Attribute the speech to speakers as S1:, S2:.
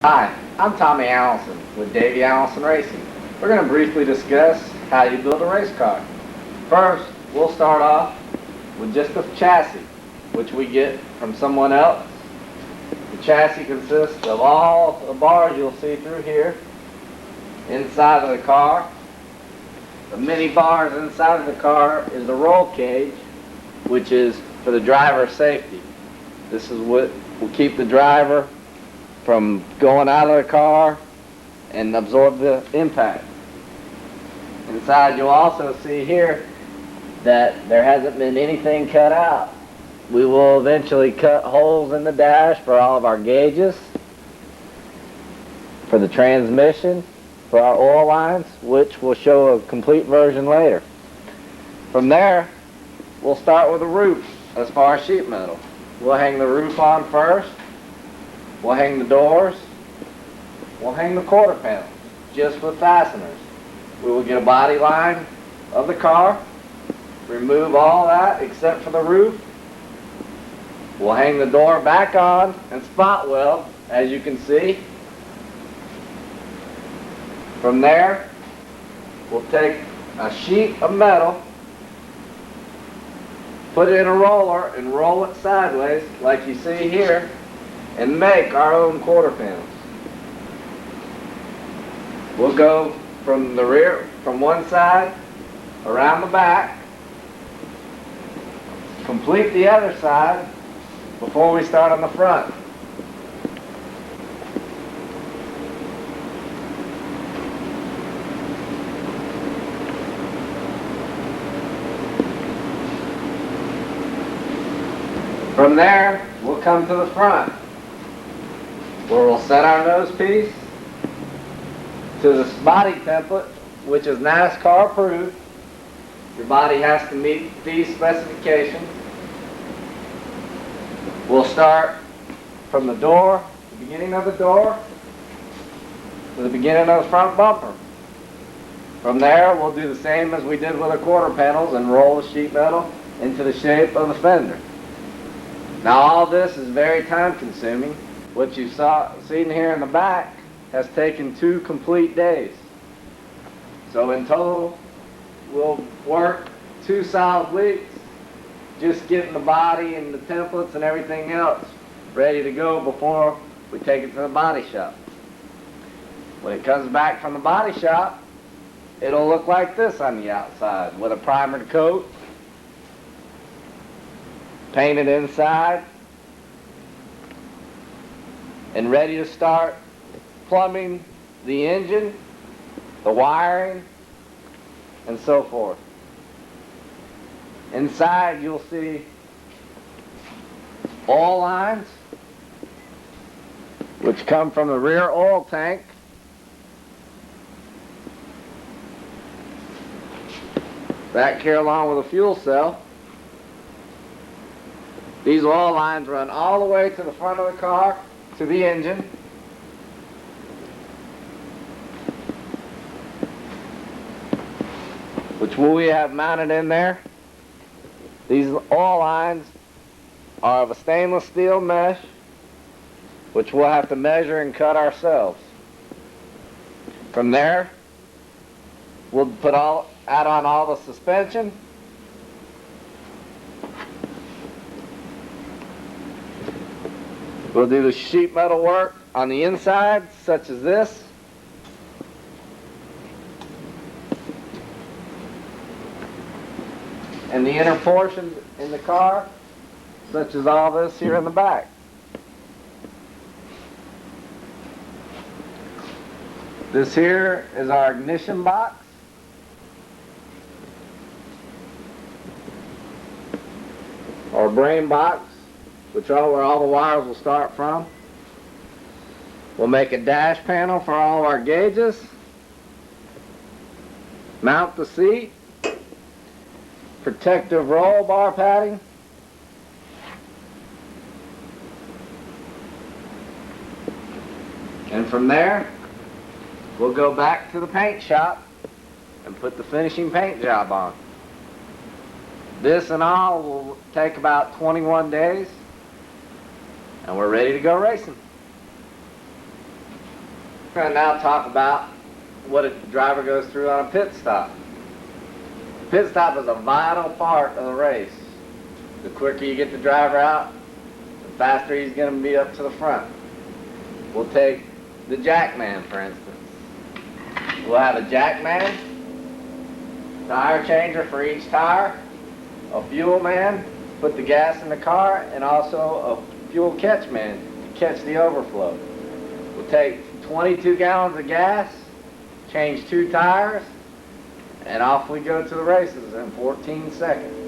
S1: Hi, I'm Tommy Allison with Davey Allison Racing. We're going to briefly discuss how you build a race car. First, we'll start off with just the chassis, which we get from someone else. The chassis consists of all the bars you'll see through here inside of the car. The mini bars inside of the car is the roll cage, which is for the driver's safety. This is what will keep the driver from going out of the car and absorb the impact. Inside you'll also see here that there hasn't been anything cut out. We will eventually cut holes in the dash for all of our gauges, for the transmission, for our oil lines, which we'll show a complete version later. From there, we'll start with the roof as far as sheet metal. We'll hang the roof on first. We'll hang the doors. We'll hang the quarter panels, just with fasteners. We will get a body line of the car, remove all that except for the roof. We'll hang the door back on and spot weld, as you can see. From there, we'll take a sheet of metal, put it in a roller and roll it sideways like you see here, and make our own quarter panels. We'll go from the rear, from one side, around the back, complete the other side before we start on the front. From there, we'll come to the front, where we'll set our nose piece to the body template, which is NASCAR approved. Your body has to meet these specifications. We'll start from the door, the beginning of the door, to the beginning of the front bumper. From there, we'll do the same as we did with the quarter panels and roll the sheet metal into the shape of the fender. Now all this is very time consuming. What you've seen here in the back has taken 2 complete days. So in total, we'll work 2 solid weeks just getting the body and the templates and everything else ready to go before we take it to the body shop. When it comes back from the body shop, it'll look like this on the outside with a primered coat, painted inside, and ready to start plumbing the engine, the wiring, and so forth. Inside you'll see oil lines, which come from the rear oil tank, back here along with a fuel cell. These oil lines run all the way to the front of the car, to the engine. Which we have mounted in there. These oil lines are of a stainless steel mesh, which we'll have to measure and cut ourselves. From there, we'll add on all the suspension. We'll do the sheet metal work on the inside, such as this. And the inner portions in the car, such as all this here in the back. This here is our ignition box. Our brain box, which is where all the wires will start from. We'll make a dash panel for all of our gauges. Mount the seat. Protective roll bar padding. And from there, we'll go back to the paint shop and put the finishing paint job on. This and all will take about 21 days, and we're ready to go racing. We're going to now talk about what a driver goes through on a pit stop. Pit stop is a vital part of the race. The quicker you get the driver out, the faster he's going to be up to the front. We'll take the jack man, for instance. We'll have a jack man, tire changer for each tire, a fuel man, put the gas in the car, and also a fuel catch man to catch the overflow. We'll take 22 gallons of gas, change 2 tires, and off we go to the races in 14 seconds.